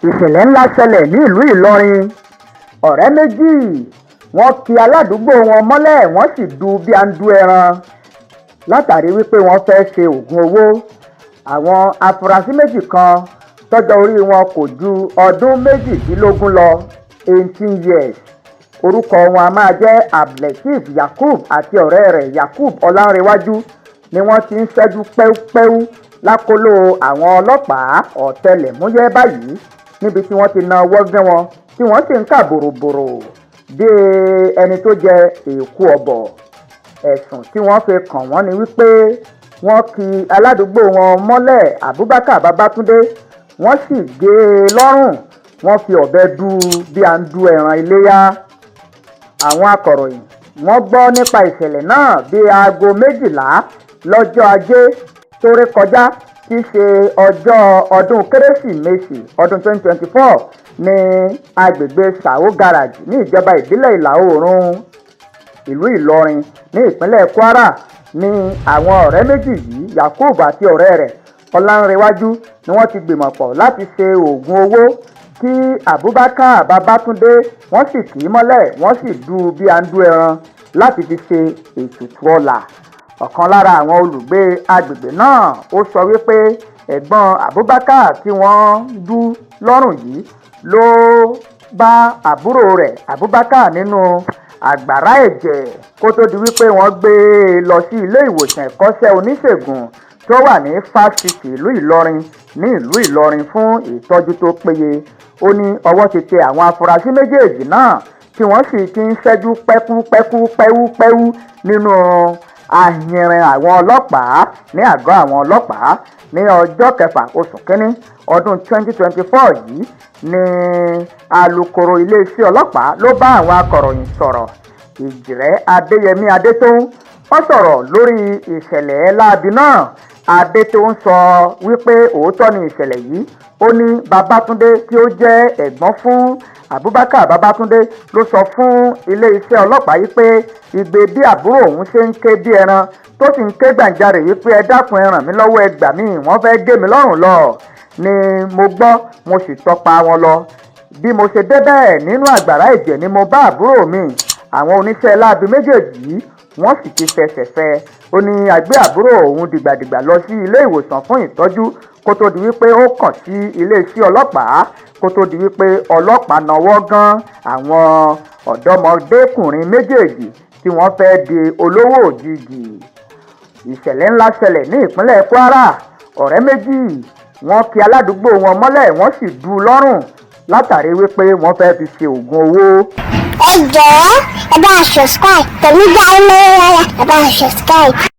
Ìṣẹ̀lẹ̀ ńlá ṣẹlẹ̀ ní ìlú Ìlọrin. Ọ̀rẹ́ méjì wọ́n ki aládùúgbò wọn mọ́lẹ̀ wọ́n sì du bí à ń du ẹran látàrí wípé wọ́n fẹ́ ṣe oògùn owó. Àwọn afurasí méjì kan tọ́jọ́ orí wọn kò ju ọdún méjìdínlógún lọ 18 years. Orúkọ wọn a máa jẹ́ Abdulateef Yakub àti ọ̀rẹ́ rẹ̀ Yakub Ọlánrewájú ni wọ́n ti ń ṣẹ́jú pẹ́úpẹ́ú lákòlò àwọn ọlọ́pàá ọ̀tẹlẹ̀múyẹ́ báyìí níbi tí wọ́n ti na ọwọ́ gán wọn tí wọ́n sì ń kà bòròbòrò bí ẹni tó jẹ èkú ọ̀bọ̀. Ẹ̀sùn tí wọ́n fi kàn wọ́n ni wípé wọ́n ki aládùúgbò wọn mọ́lẹ̀ Abubakar Babatunde wọ́n sì gé e lọ́rùn wọ́n fi ọ̀bẹ dú bí à ń du ẹran iléyá. Àwọn akọ̀ròyìn wọ́n gbọ́ nípa ìṣẹ̀lẹ̀ náà bí aago 12 lọ́jọ́ Ajé tó ré kọjá tí í ṣe ọjọ́ ọdún Kérésìmesì ọdún 2024 ní agbègbè Sàó Garage ní ìjọba ìbílẹ̀ ìlà oòrùn ìlú Ìlọrin ní ìpínlẹ̀ Kwara ní àwọn ọ̀rẹ́ méjì yìí Yakub àti ọ̀rẹ́ rẹ̀ Ọlánrewájú ni wọ́n ti gbìmọ̀ pọ̀ láti ṣe oògùn owó kí Abubakar Babatunde wọ́n sì kì í mọ́lẹ̀ wọ́n sì du bí à ń du ẹran láti fi ṣe ètùtù ọlà. Ọ̀kan lára àwọn olùgbé agbègbè náà ó sọ wípé ẹ̀gbọ́n Abubakar tí wọ́n dú lọ́rùn yìí ló bá àbúrò rẹ̀ Abubakar nínú àgbàrá ẹ̀jẹ̀ kó tó di wípé wọ́n gbé e lọ sí ilé ìwòsàn ẹ̀kọ́ṣẹ́ oníṣègùn tó wà ní fásitì ìlú Ìlọrin ní ìlú Ìlọrin fún ìtọ́jú tó péye. Ó ní ọwọ́ ti tẹ àwọn afurasí méjèèjì náà tí wọ́n sì ti ń ṣẹ́jú pẹ́kú nínú àyìnrìn àwọn ọlọ́pàá ní àgọ́ àwọn ọlọ́pàá ní ọjọ́ 6 oṣù kínní ọdún 2024 yìí ní alukoro iléeṣẹ́ ọlọ́pàá ló bá àwọn akọ̀ròyìn sọ̀rọ̀. Ìjìrẹ́ Adéyẹmí Adétóun wọ́n sọ̀rọ̀ lórí ìṣẹ̀lẹ̀ láabi náà. Adétóun sọ wípé òótọ́ ni ìṣẹ̀lẹ̀ yìí. Ó ní Babátúndé tí ó jẹ́ ẹ̀gbọ́n fún Abubakar Babatunde ló sọ fún ilé-iṣẹ́ ọlọ́pàá yìí pé igbe bí àbúrò òun ṣe ń ké bí ẹran tó sì ń ké gbàǹjarè wípé ẹ dákun ẹ ràn mí lọ́wọ́ ẹ gbà mí wọ́n fẹ́ gé mi lọ́rùn lọ ni mo gbọ́ mo sì tọpa wọn lọ. Bí mo ṣe débẹ̀ nínú àgbàrá ẹ̀jẹ̀ ni mo bá àbúrò mi. Àwọn oníṣẹ́ láabi méjèèjì yìí wọ́n sì ti fẹsẹ̀ fẹ́. Ó ní àgbé àbúrò òun dìgbàdìgbà lọ sí ilé ìwòsàn fún ìtọ́jú kó tó di wípé ó kàn sí iléeṣẹ́ ọlọ́pàá kó tó di wípé ọlọ́pàá nawọ́ gan àwọn ọ̀dọ́mọdékùnrin méjèèjì tí wọ́n fẹ́ di olówó òjijì. Ìṣẹ̀lẹ̀ ńlá ṣẹlẹ̀ ní ìpínlẹ̀ Kwara. Ọ̀rẹ́ méjì wọ́n ki aládùúgbò wọn mọ́lẹ̀ wọ́n sì dú lọ́rùn látàrí wípé wọ́n fẹ́ fi ṣe oògùn owó. Ẹ jọ̀ọ́ ẹ bá subscribe pẹ̀lú gbà ó lọ́wọ́ ẹ bá subscribe.